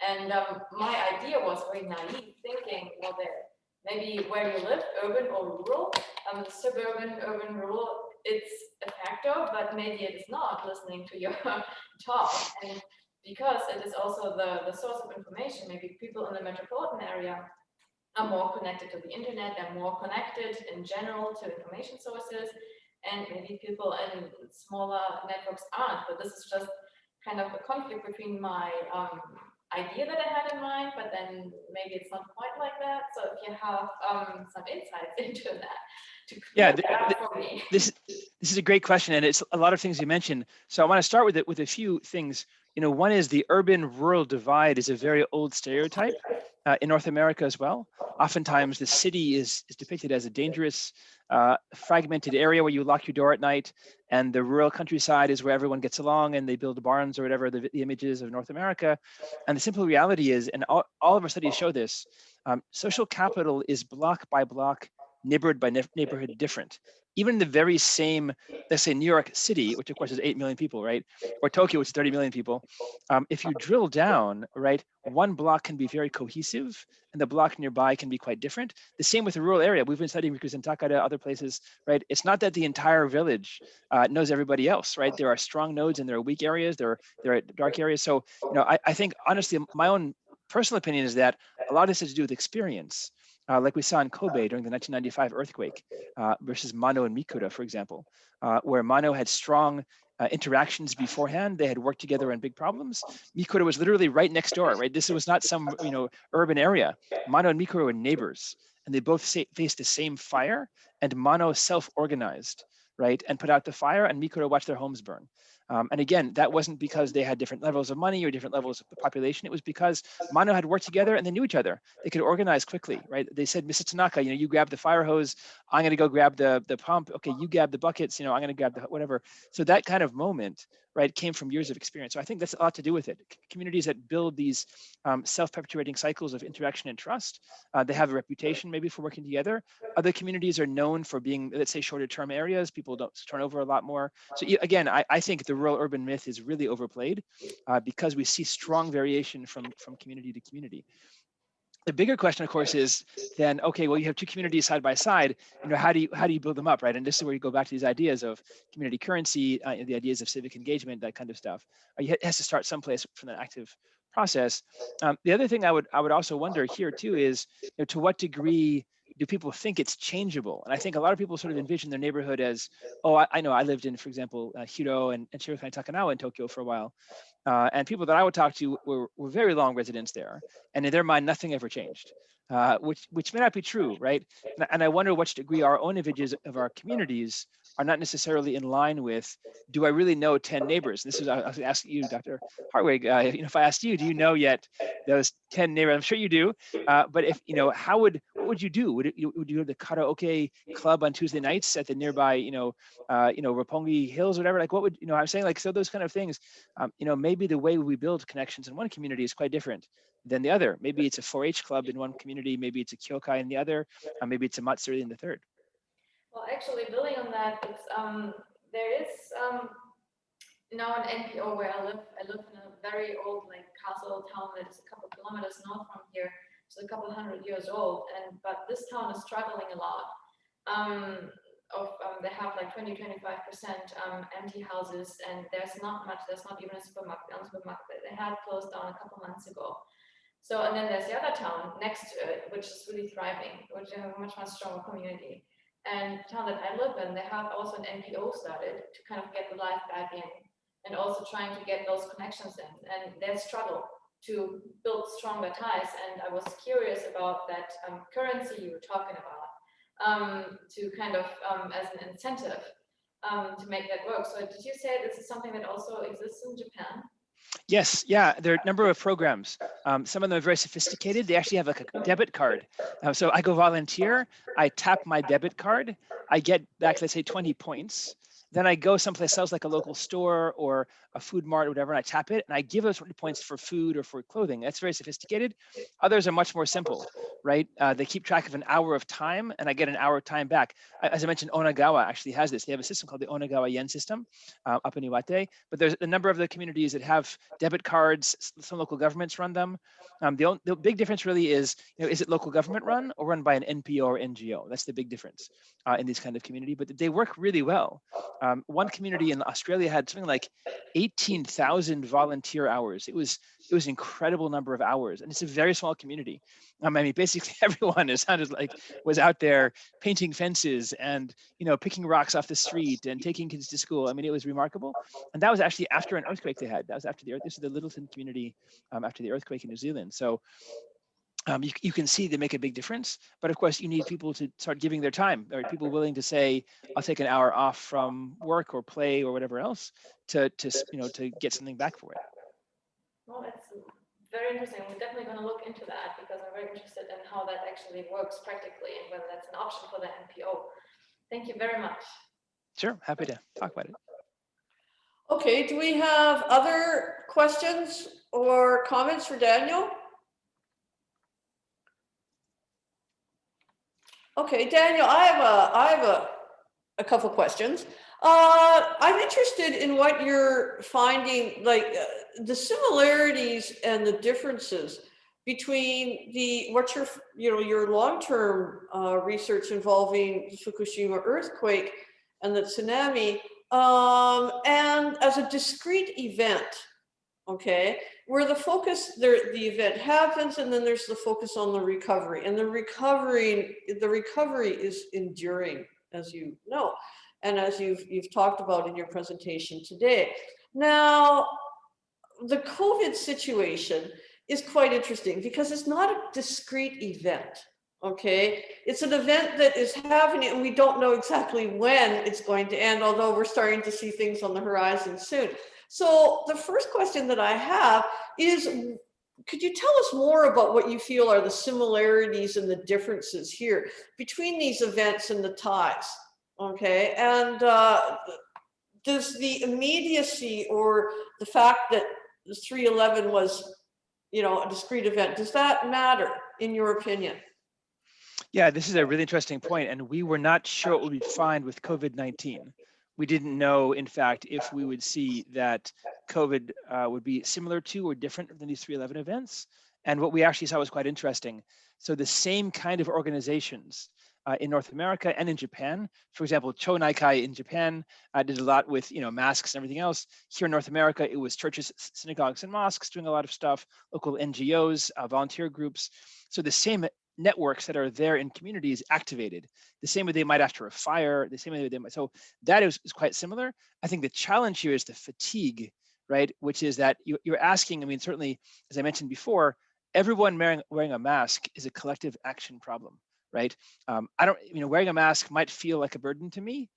And my idea was very naive, thinking, well, maybe where you live, urban or rural, suburban, urban, rural, it's a factor, but maybe it is not, listening to your talk. And because it is also the source of information, maybe people in the metropolitan area are more connected to the internet, they're more connected in general to information sources, and maybe people in smaller networks aren't. But this is just kind of a conflict between my idea that I had in mind, but then maybe it's not quite like that. So if you have some insights into that to clear that up for me. This is a great question, and it's a lot of things you mentioned. So I want to start with it with a few things. One is the urban-rural divide is a very old stereotype in North America as well. Oftentimes, the city is depicted as a dangerous, fragmented area where you lock your door at night, and the rural countryside is where everyone gets along and they build barns or whatever the images of North America. And the simple reality is, and all of our studies show this, social capital is block by block, neighborhood by neighborhood different. Even the very same, let's say New York City, which of course is 8 million people, right? Or Tokyo, which is 30 million people. If you drill down, right, one block can be very cohesive and the block nearby can be quite different. The same with the rural area. We've been studying Rikuzen-taka to other places, right? It's not that the entire village knows everybody else, right? There are strong nodes and there are weak areas, there are dark areas. So, I think honestly, my own personal opinion is that a lot of this has to do with experience. Like we saw in Kobe during the 1995 earthquake versus Mano and Mikura, for example, where Mano had strong interactions beforehand. They had worked together on big problems. Mikura was literally right next door, right? This was not some, urban area. Mano and Mikura were neighbors, and they both faced the same fire, and Mano self-organized, right? And put out the fire, and Mikura watched their homes burn. And again, that wasn't because they had different levels of money or different levels of the population. It was because Mano had worked together and they knew each other. They could organize quickly, right? They said, Mr. Tanaka, you grab the fire hose. I'm going to go grab the pump. Okay, you grab the buckets. I'm going to grab the whatever. So that kind of moment, right, came from years of experience. So I think that's a lot to do with it. Communities that build these self-perpetuating cycles of interaction and trust, they have a reputation maybe for working together. Other communities are known for being, let's say, shorter term areas. People don't turn over a lot more. So again, I think the rural urban myth is really overplayed because we see strong variation from community to community. The bigger question, of course, is then, okay, well, you have two communities side by side, how do you build them up, right? And this is where you go back to these ideas of community currency, the ideas of civic engagement, that kind of stuff. It has to start someplace from an active process. The other thing I would also wonder here too is, to what degree do people think it's changeable? And I think a lot of people sort of envision their neighborhood as, oh, I know I lived in, for example, Hiro and Shirokai Takanawa in Tokyo for a while. And people that I would talk to were very long residents there. And in their mind, nothing ever changed, which may not be true, right? And I wonder what degree our own images of our communities are not necessarily in line with, do I really know 10 neighbors? This is, I was asking you, Dr. Hartwig, if I asked you, do you know yet those 10 neighbors? I'm sure you do, but if, what would you do? Would you go to the karaoke club on Tuesday nights at the nearby, Roppongi Hills, or whatever? Like, what would, I'm saying, like, so those kind of things, maybe the way we build connections in one community is quite different than the other. Maybe it's a 4-H club in one community, maybe it's a kyokai in the other, maybe it's a matsuri in the third. Well, actually, building on that, it's, there is now an NPO where I live. I live in a very old, castle town that is a couple of kilometers north from here. It's a couple 100 years old, but this town is struggling a lot. They have 20-25% empty houses, and there's not much. There's not even a supermarket. They had closed down a couple months ago. So, and then there's the other town next to it, which is really thriving, which have a much stronger community. And the town that I live in, they have also an NPO started to kind of get the life back in, and also trying to get those connections in. And they struggle to build stronger ties. And I was curious about that currency you were talking about, to kind of as an incentive to make that work. So did you say this is something that also exists in Japan? Yes, yeah, there are a number of programs. Some of them are very sophisticated. They actually have a debit card. So I go volunteer, I tap my debit card, I get back, let's say 20 points. Then I go someplace else like a local store or a food mart or whatever, and I tap it and I give those points for food or for clothing. That's very sophisticated. Others are much more simple, right? They keep track of an hour of time and I get an hour of time back. As I mentioned, Onagawa actually has this. They have a system called the Onagawa Yen system up in Iwate, but there's a number of the communities that have debit cards. Some local governments run them. The big difference really is, is it local government run or run by an NPO or NGO? That's the big difference in this kind of community, but they work really well. One community in Australia had something like 18,000 volunteer hours. It was incredible number of hours, and it's a very small community. I mean, basically everyone, it sounded like, was out there painting fences and picking rocks off the street and taking kids to school. I mean, it was remarkable, and that was actually after an earthquake they had. That was after the earth. This is the Littleton community after the earthquake in New Zealand. So. You can see they make a big difference, but of course you need people to start giving their time, or people willing to say, I'll take an hour off from work or play or whatever else to get something back for it. Well, it's very interesting. We're definitely going to look into that because I'm very interested in how that actually works practically and whether that's an option for the NPO. Thank you very much. Sure, happy to talk about it. Okay, do we have other questions or comments for Daniel? Okay, Daniel, I have a couple questions. I'm interested in what you're finding, like the similarities and the differences between your long-term research involving the Fukushima earthquake and the tsunami, and as a discrete event. Okay, where the event happens, and then there's the focus on the recovery, and the recovery is enduring, as you know, and as you've talked about in your presentation today. Now, the COVID situation is quite interesting because it's not a discrete event. Okay, it's an event that is happening, and we don't know exactly when it's going to end, although we're starting to see things on the horizon soon. So the first question that I have is, could you tell us more about what you feel are the similarities and the differences here between these events and the ties? Okay, and does the immediacy or the fact that the 3/11 was, a discrete event, does that matter in your opinion? Yeah, this is a really interesting point, and we were not sure what we'd find with COVID-19. We didn't know, in fact, if we would see that COVID would be similar to or different than these 3/11 events. And what we actually saw was quite interesting. So the same kind of organizations in North America and in Japan, for example, Cho Naikai in Japan did a lot with masks and everything else. Here in North America, it was churches, synagogues, and mosques doing a lot of stuff, local NGOs, volunteer groups. So the same networks that are there in communities activated, the same way they might after a fire, the same way they might. So that is quite similar. I think the challenge here is the fatigue, right? Which is that you're asking, I mean, certainly, as I mentioned before, everyone wearing a mask is a collective action problem, right? Wearing a mask might feel like a burden to me.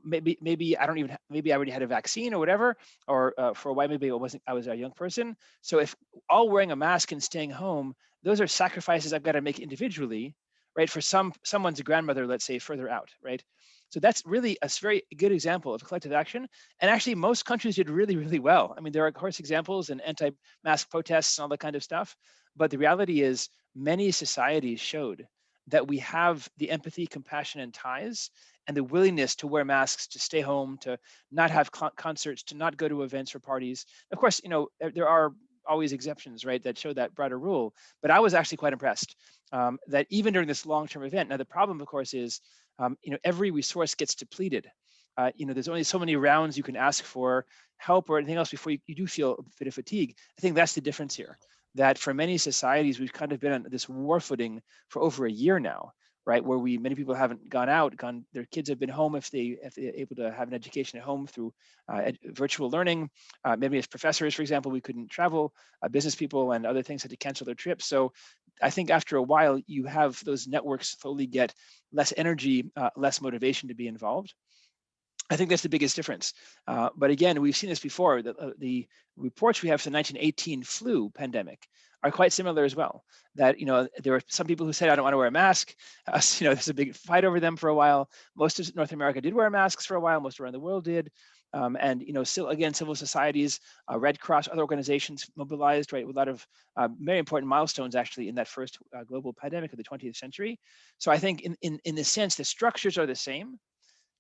Maybe I already had a vaccine or whatever, or for a while, maybe I was a young person. So if all wearing a mask and staying home, those are sacrifices I've got to make individually, right? For someone's grandmother, let's say, further out, right? So that's really a very good example of collective action. And actually, most countries did really, really well. I mean, there are, of course, examples and anti-mask protests and all that kind of stuff. But the reality is many societies showed that we have the empathy, compassion, and ties, and the willingness to wear masks, to stay home, to not have concerts, to not go to events or parties. Of course, there are always exceptions, right, that show that broader rule. But I was actually quite impressed that even during this long-term event, now the problem, of course, is every resource gets depleted. There's only so many rounds you can ask for help or anything else before you do feel a bit of fatigue. I think that's the difference here, that for many societies, we've kind of been on this war footing for over a year now, right? Where many people haven't gone out, their kids have been home if they're able to have an education at home through virtual learning. Maybe as professors, for example, we couldn't travel. Business people and other things had to cancel their trips. So I think after a while, you have those networks slowly get less energy, less motivation to be involved. I think that's the biggest difference. But again, we've seen this before. The reports we have for the 1918 flu pandemic are quite similar as well. That, there were some people who said, I don't want to wear a mask. There's a big fight over them for a while. Most of North America did wear masks for a while. Most around the world did. And still, again, civil societies, Red Cross, other organizations mobilized, right, with a lot of very important milestones actually in that first global pandemic of the 20th century. So I think in the sense, the structures are the same.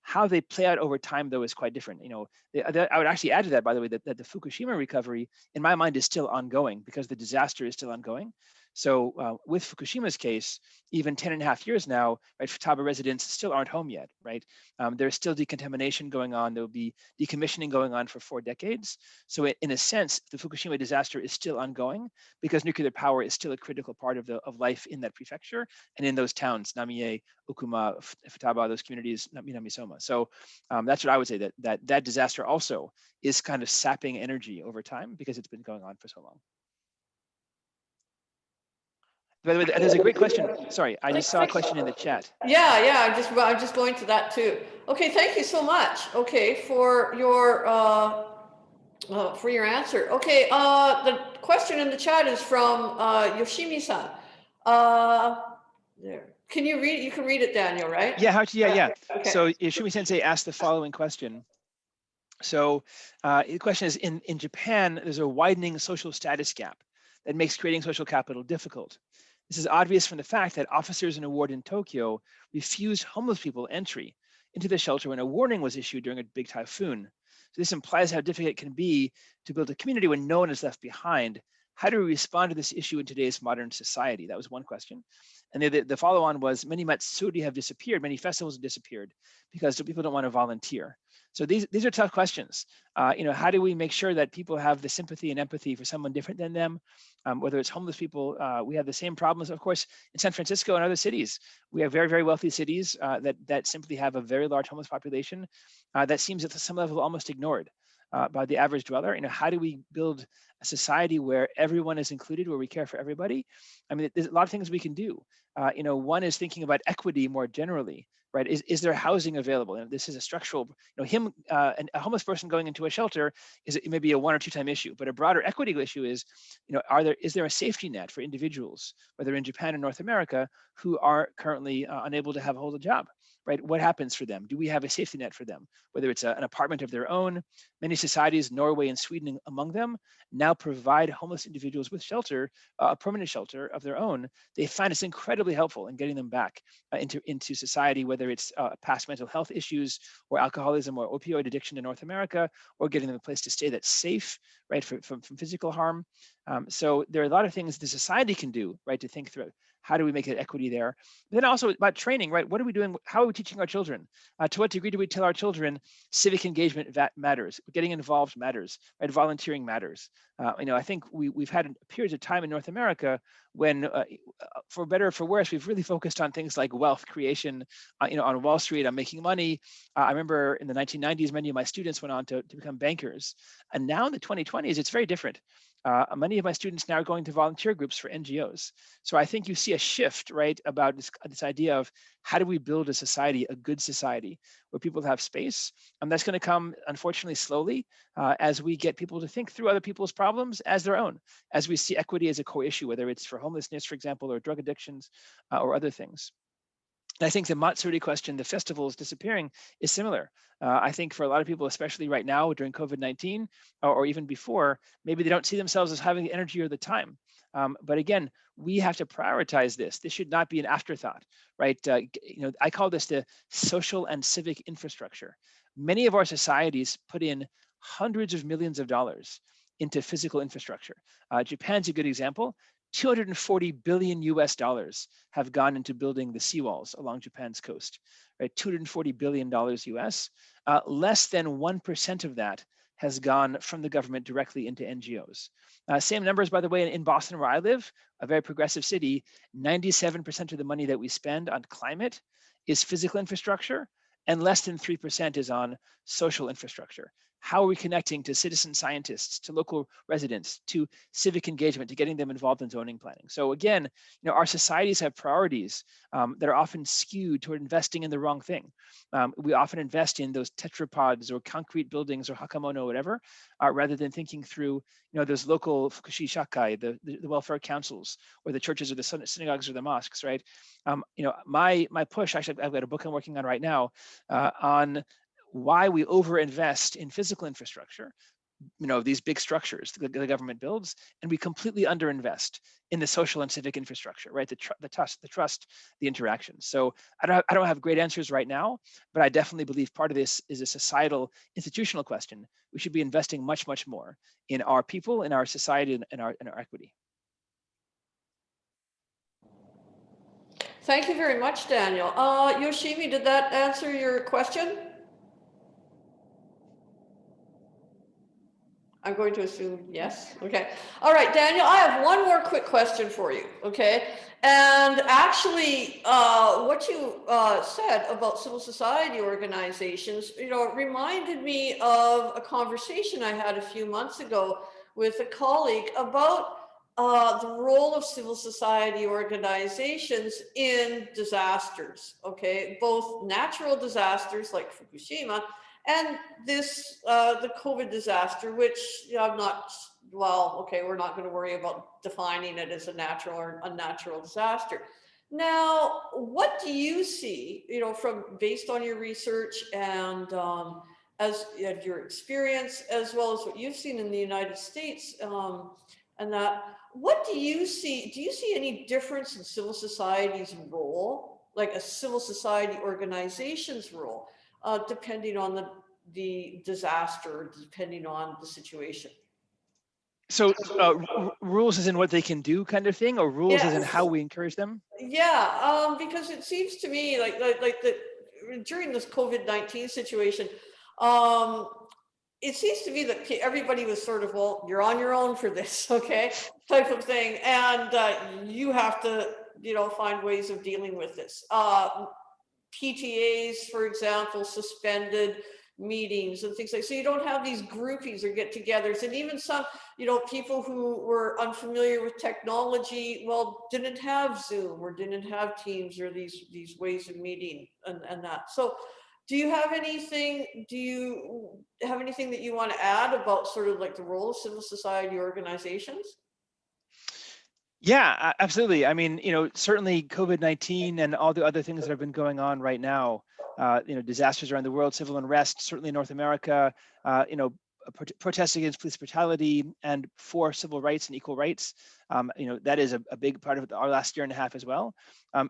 How they play out over time, though, is quite different. I would actually add to that, by the way, that the Fukushima recovery, in my mind, is still ongoing because the disaster is still ongoing. So with Fukushima's case, even 10 and a half years now, right, Futaba residents still aren't home yet, right? There's still decontamination going on. There will be decommissioning going on for 4 decades. So in a sense, the Fukushima disaster is still ongoing because nuclear power is still a critical part of life in that prefecture and in those towns, Namie, Okuma, Futaba, those communities, Minamisoma. So that's what I would say, that disaster also is kind of sapping energy over time because it's been going on for so long. By the way, there's a great question. Sorry, I just saw a question in the chat. Yeah, I'm just going to that too. Okay, thank you so much. Okay, for your answer. Okay, the question in the chat is from Yoshimi-san. There. Can you read? You can read it, Daniel, right? Yeah. Yeah. Okay. So Yoshimi Sensei asked the following question. So the question is, in Japan, there's a widening social status gap that makes creating social capital difficult. This is obvious from the fact that officers in a ward in Tokyo refused homeless people entry into the shelter when a warning was issued during a big typhoon. So this implies how difficult it can be to build a community when no one is left behind. How do we respond to this issue in today's modern society? That was one question. And the follow-on was, many matsuri have disappeared, many festivals have disappeared because people don't want to volunteer. So these are tough questions. How do we make sure that people have the sympathy and empathy for someone different than them? Whether it's homeless people, we have the same problems, of course, in San Francisco and other cities. We have very, very wealthy cities that simply have a very large homeless population that seems at some level almost ignored by the average dweller. How do we build a society where everyone is included, where we care for everybody? I mean, there's a lot of things we can do. One is thinking about equity more generally, right? Is there housing available? And this is a structural, a homeless person going into a shelter is maybe a 1 or 2 time issue, but a broader equity issue is, is there a safety net for individuals, whether in Japan or North America, who are currently unable to hold a job, right? What happens for them? Do we have a safety net for them? Whether it's an apartment of their own. Many societies, Norway and Sweden among them, now provide homeless individuals with shelter, a permanent shelter of their own. They find it's incredibly helpful in getting them back into society, whether it's past mental health issues or alcoholism or opioid addiction in North America, or getting them a place to stay that's safe, right, from physical harm. So there are a lot of things the society can do, right, to think through. How do we make it equity there? But then also about training, right? What are we doing? How are we teaching our children? To what degree do we tell our children civic engagement matters? Getting involved matters, right? Volunteering matters. I think we've had periods of time in North America when, for better or for worse, we've really focused on things like wealth creation, on Wall Street, on making money. I remember in the 1990s, many of my students went on to become bankers. And now in the 2020s, it's very different. Many of my students now are going to volunteer groups for NGOs. So I think you see a shift, right, about this idea of how do we build a society, a good society, where people have space. And that's going to come, unfortunately, slowly as we get people to think through other people's problems as their own, as we see equity as a core issue, whether it's for homelessness, for example, or drug addictions or other things. And I think the Matsuri question, the festivals disappearing, is similar. I think for a lot of people, especially right now during COVID-19 or even before, maybe they don't see themselves as having the energy or the time. But again, we have to prioritize this. This should not be an afterthought, right? I call this the social and civic infrastructure. Many of our societies put in hundreds of millions of dollars into physical infrastructure. Japan's a good example. 240 billion US dollars have gone into building the seawalls along Japan's coast, right? $240 billion US. Less than 1% of that has gone from the government directly into NGOs. Same numbers, by the way, in Boston, where I live, a very progressive city, 97% of the money that we spend on climate is physical infrastructure, and less than 3% is on social infrastructure. how are we connecting to citizen scientists, to local residents, to civic engagement, to getting them involved in zoning planning? So again, our societies have priorities that are often skewed toward investing in the wrong thing. We often invest in those tetrapods or concrete buildings or hakamono, whatever, rather than thinking through, those local fukushi shakai, the welfare councils, or the churches or the synagogues or the mosques, right? My push, actually, I've got a book I'm working on right now on why we overinvest in physical infrastructure, these big structures the government builds, and we completely underinvest in the social and civic infrastructure, right? The trust, the interaction. So I don't have great answers right now, but I definitely believe part of this is a societal, institutional question. We should be investing much, much more in our people, in our society, and our equity. Thank you very much, Daniel. Yoshimi, did that answer your question? I'm going to assume yes. Okay. All right, Daniel, I have one more quick question for you. Okay. And actually, what you said about civil society organizations, reminded me of a conversation I had a few months ago with a colleague about the role of civil society organizations in disasters. Okay. Both natural disasters like Fukushima, and this, the COVID disaster, which I'm not, we're not going to worry about defining it as a natural or unnatural disaster. Now, what do you see, from based on your research and as your experience, as well as what you've seen in the United States, and that, what do you see? Do you see any difference in civil society's role, like a civil society organization's role? Depending on the disaster, depending on the situation. So rules as in what they can do kind of thing, or rules as in how we encourage them? Yeah, because it seems to me like during this COVID-19 situation, it seems to me that everybody was sort of, well, you're on your own for this, okay, type of thing. And you have to, find ways of dealing with this. PTAs, for example, suspended meetings and things like, so you don't have these groupies or get-togethers, and even some, people who were unfamiliar with technology, didn't have Zoom or didn't have Teams or these ways of meeting and that. So, do you have anything? Do you have anything that you want to add about sort of like the role of civil society organizations? Yeah, absolutely. I mean, certainly COVID-19 and all the other things that have been going on right now, disasters around the world, civil unrest, certainly in North America, protests against police brutality and for civil rights and equal rights. That is a big part of our last year and a half as well.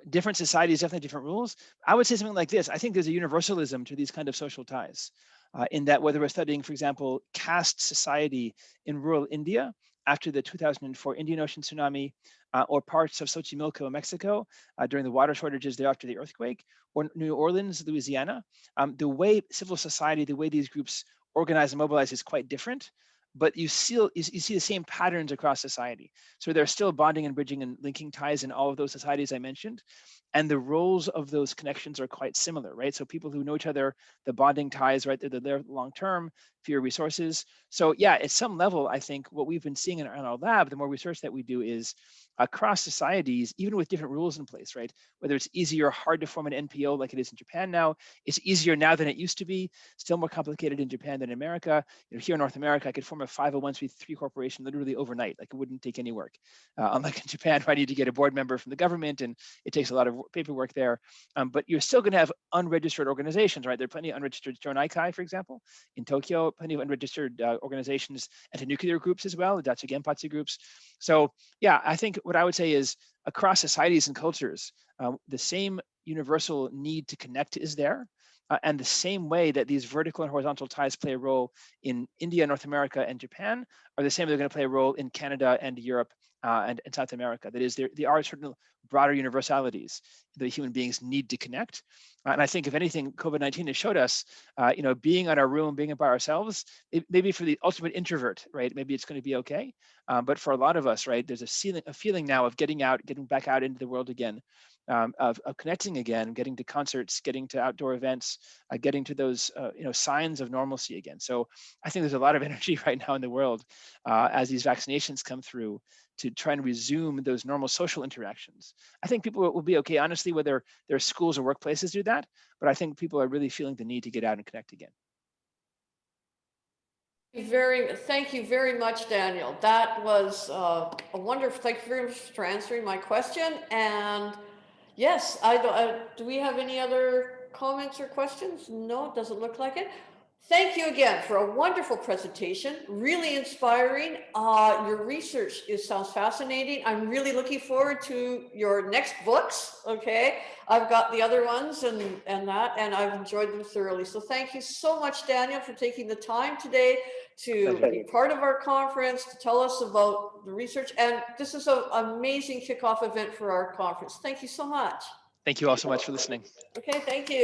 Different societies, definitely different rules. I would say something like this. I think there's a universalism to these kind of social ties, in that whether we're studying, for example, caste society in rural India, after the 2004 Indian Ocean tsunami, or parts of Xochimilco, Mexico, during the water shortages there after the earthquake, or New Orleans, Louisiana, the way civil society, the way these groups organize and mobilize is quite different, but you see the same patterns across society. So there's still bonding and bridging and linking ties in all of those societies I mentioned. And the roles of those connections are quite similar, right? So people who know each other, the bonding ties, right? They're there long-term, fewer resources. So yeah, at some level, I think what we've been seeing in our lab, the more research that we do, is across societies, even with different rules in place, right? Whether it's easy or hard to form an NPO like it is in Japan now, it's easier now than it used to be, still more complicated in Japan than in America. Here in North America, I could form a 501c3 corporation literally overnight, like it wouldn't take any work. Unlike in Japan, where I need to get a board member from the government, and it takes a lot of paperwork there. But you're still going to have unregistered organizations, right? There are plenty of unregistered Chonaikai, for example, in Tokyo, plenty of unregistered organizations, anti-nuclear groups as well, the Dachi Genpatsu groups. So yeah, I think what I would say is across societies and cultures, the same universal need to connect is there. And the same way that these vertical and horizontal ties play a role in India, North America, and Japan are the same they're going to play a role in Canada and Europe and South America. That is, there are certain broader universalities that human beings need to connect. And I think, if anything, COVID-19 has showed us, being on our room, being by ourselves, maybe for the ultimate introvert, right? Maybe it's going to be okay. But for a lot of us, right, there's a feeling now of getting back out into the world again, of connecting again, getting to concerts, getting to outdoor events, getting to those, signs of normalcy again. So I think there's a lot of energy right now in the world as these vaccinations come through to try and resume those normal social interactions. I think people will be okay, honestly, whether their schools or workplaces do that, but I think people are really feeling the need to get out and connect again. Thank you very much, Daniel. That was a wonderful, thank you very much for answering my question. And yes, do we have any other comments or questions? No, it doesn't look like it. Thank you again for a wonderful presentation, really inspiring. Your research sounds fascinating. I'm really looking forward to your next books, okay? I've got the other ones and I've enjoyed them thoroughly. So thank you so much, Daniel, for taking the time today to be part of our conference, to tell us about the research. And this is an amazing kickoff event for our conference. Thank you so much. Thank you all so much for listening. Okay, thank you.